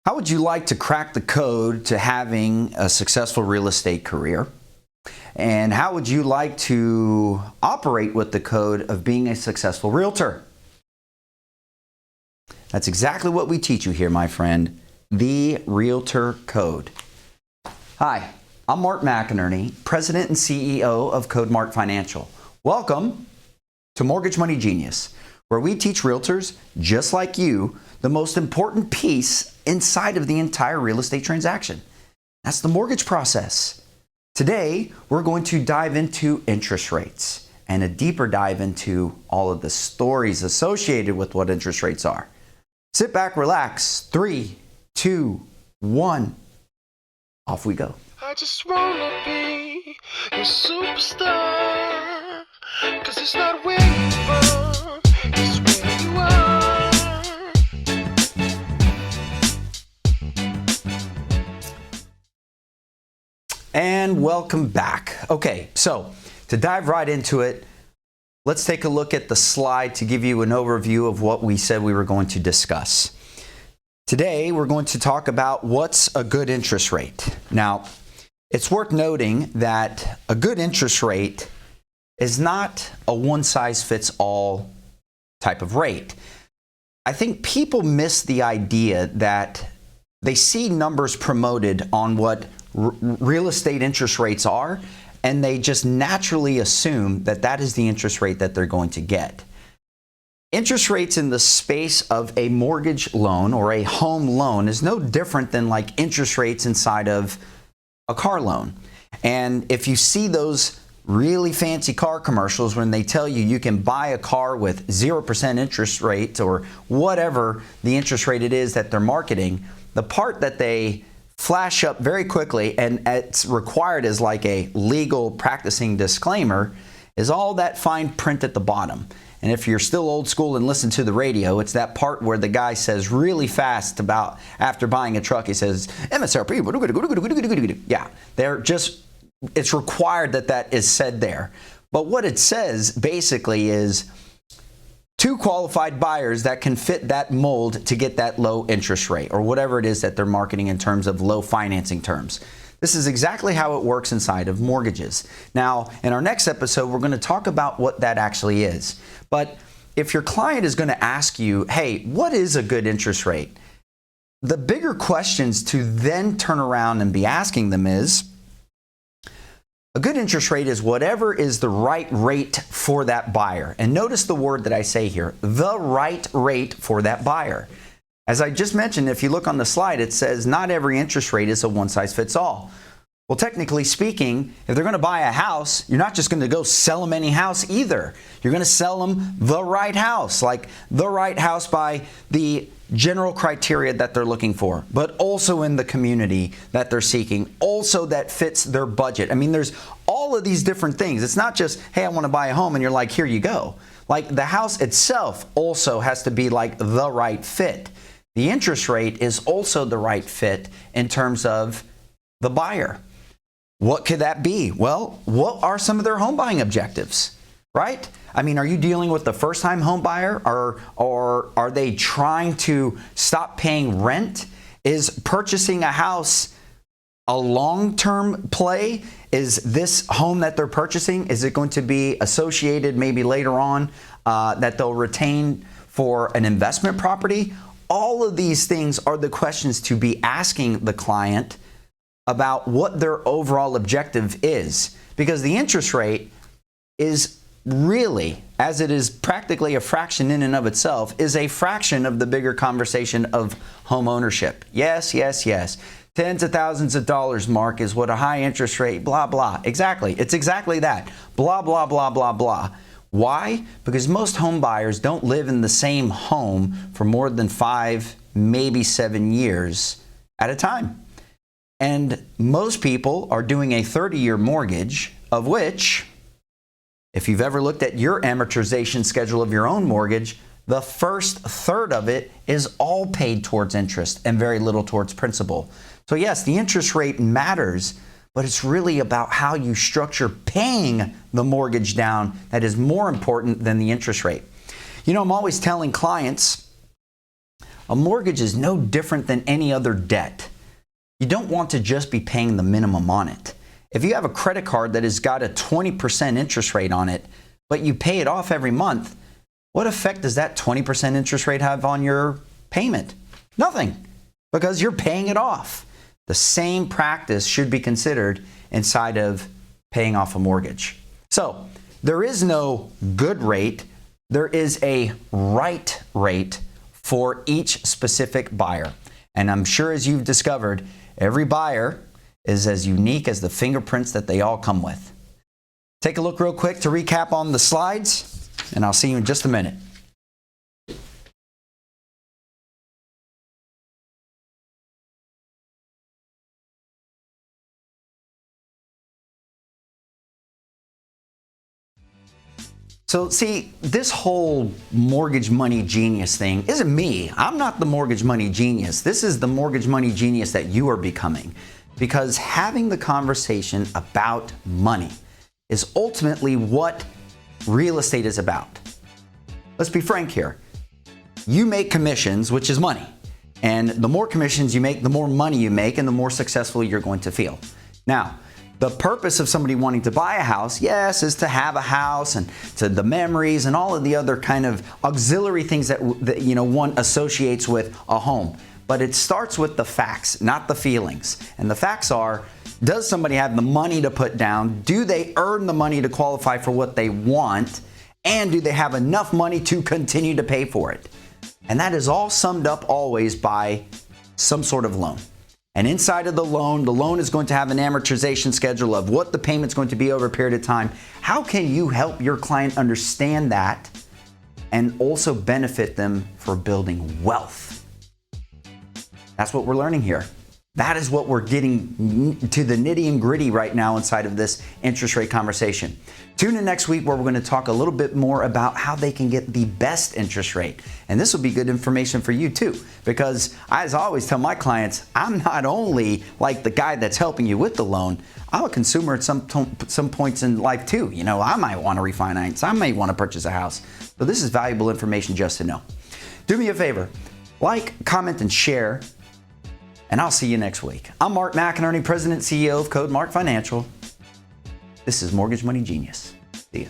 How would you like to crack the code to having a successful real estate career? And how would you like to operate with the code of being a successful realtor? That's exactly what we teach you here, my friend. The Realtor Code. Hi, I'm Mark McInerney, President and CEO of CodeMark Financial. Welcome to Mortgage Money Genius, where we teach realtors just like you the most important piece inside of the entire real estate transaction. That's the mortgage process. Today, we're going to dive into interest rates and a deeper dive into all of the stories associated with what interest rates are. Sit back, relax. 3, 2, 1. Off we go. I just wanna be your superstar, 'cause it's not where you are, it's where you are. And welcome back. Okay, so to dive right into it, let's take a look at the slide to give you an overview of what we said we were going to discuss. Today, we're going to talk about what's a good interest rate. Now, it's worth noting that a good interest rate is not a one-size-fits-all type of rate. I think people miss the idea that they see numbers promoted on what real estate interest rates are, and they just naturally assume that that is the interest rate that they're going to get. Interest rates in the space of a mortgage loan or a home loan is no different than like interest rates inside of a car loan. And if you see those really fancy car commercials when they tell you you can buy a car with 0% interest rate or whatever the interest rate it is that they're marketing, the part that they flash up very quickly and it's required as like a legal practicing disclaimer is all that fine print at the bottom. And if you're still old school and listen to the radio, it's that part where the guy says really fast about after buying a truck, he says, MSRP, yeah, they're just, it's required that that is said there. But what it says basically is 2 qualified buyers that can fit that mold to get that low interest rate or whatever it is that they're marketing in terms of low financing terms. This is exactly how it works inside of mortgages. Now, in our next episode, we're going to talk about what that actually is. But if your client is going to ask you, hey, what is a good interest rate? The bigger questions to then turn around and be asking them is, a good interest rate is whatever is the right rate for that buyer. And notice the word that I say here, the right rate for that buyer. As I just mentioned, if you look on the slide, it says not every interest rate is a one-size-fits-all. Well, technically speaking, if they're going to buy a house, you're not just going to go sell them any house either. You're going to sell them the right house, like the right house by the general criteria that they're looking for, but also in the community that they're seeking, also that fits their budget. I mean, there's all of these different things. It's not just, hey, I want to buy a home and you're like, here you go. Like the house itself also has to be like the right fit. The interest rate is also the right fit in terms of the buyer. What could that be? Well, what are some of their home buying objectives, right? I mean, are you dealing with the first-time home buyer or are they trying to stop paying rent? Is purchasing a house a long-term play? Is this home that they're purchasing, is it going to be associated maybe later on that they'll retain for an investment property? All of these things are the questions to be asking the client about what their overall objective is. Because the interest rate is really, as it is practically a fraction in and of itself, is a fraction of the bigger conversation of home ownership. Yes, yes, yes. Tens of thousands of dollars, Mark, is what a high interest rate, blah, blah. Exactly. It's exactly that. Blah, blah, blah, blah, blah. Why? Because most home buyers don't live in the same home for more than 5, maybe 7 years at a time. And most people are doing a 30-year mortgage, of which, if you've ever looked at your amortization schedule of your own mortgage, the first third of it is all paid towards interest and very little towards principal. So yes, the interest rate matters, but it's really about how you structure paying the mortgage down that is more important than the interest rate. You know, I'm always telling clients, A mortgage is no different than any other debt. You don't want to just be paying the minimum on it. If you have a credit card that has got a 20% interest rate on it, but you pay it off every month, what effect does that 20% interest rate have on your payment? Nothing, because you're paying it off. The same practice should be considered inside of paying off a mortgage. So there is no good rate. There is a right rate for each specific buyer. And I'm sure, as you've discovered, every buyer is as unique as the fingerprints that they all come with. Take a look real quick to recap on the slides, and I'll see you in just a minute. So see, this whole mortgage money genius thing isn't me. I'm not the mortgage money genius. This is the mortgage money genius that you are becoming. Because having the conversation about money is ultimately what real estate is about. Let's be frank here. You make commissions, which is money. And the more commissions you make, the more money you make, and the more successful you're going to feel. Now, the purpose of somebody wanting to buy a house, yes, is to have a house and to the memories and all of the other kind of auxiliary things that one associates with a home. But it starts with the facts, not the feelings. And the facts are, does somebody have the money to put down? Do they earn the money to qualify for what they want? And do they have enough money to continue to pay for it? And that is all summed up always by some sort of loan. And inside of the loan is going to have an amortization schedule of what the payment's going to be over a period of time. How can you help your client understand that and also benefit them for building wealth? That's what we're learning here. That is what we're getting to the nitty and gritty right now inside of this interest rate conversation. Tune in next week where we're going to talk a little bit more about how they can get the best interest rate. And this will be good information for you too, because as I always tell my clients, I'm not only like the guy that's helping you with the loan, I'm a consumer at some points in life too. I might want to refinance. I may want to purchase a house. So this is valuable information just to know. Do me a favor, like, comment, and share. And I'll see you next week. I'm Mark McInerney, President and CEO of Code Mark Financial. This is Mortgage Money Genius. See ya.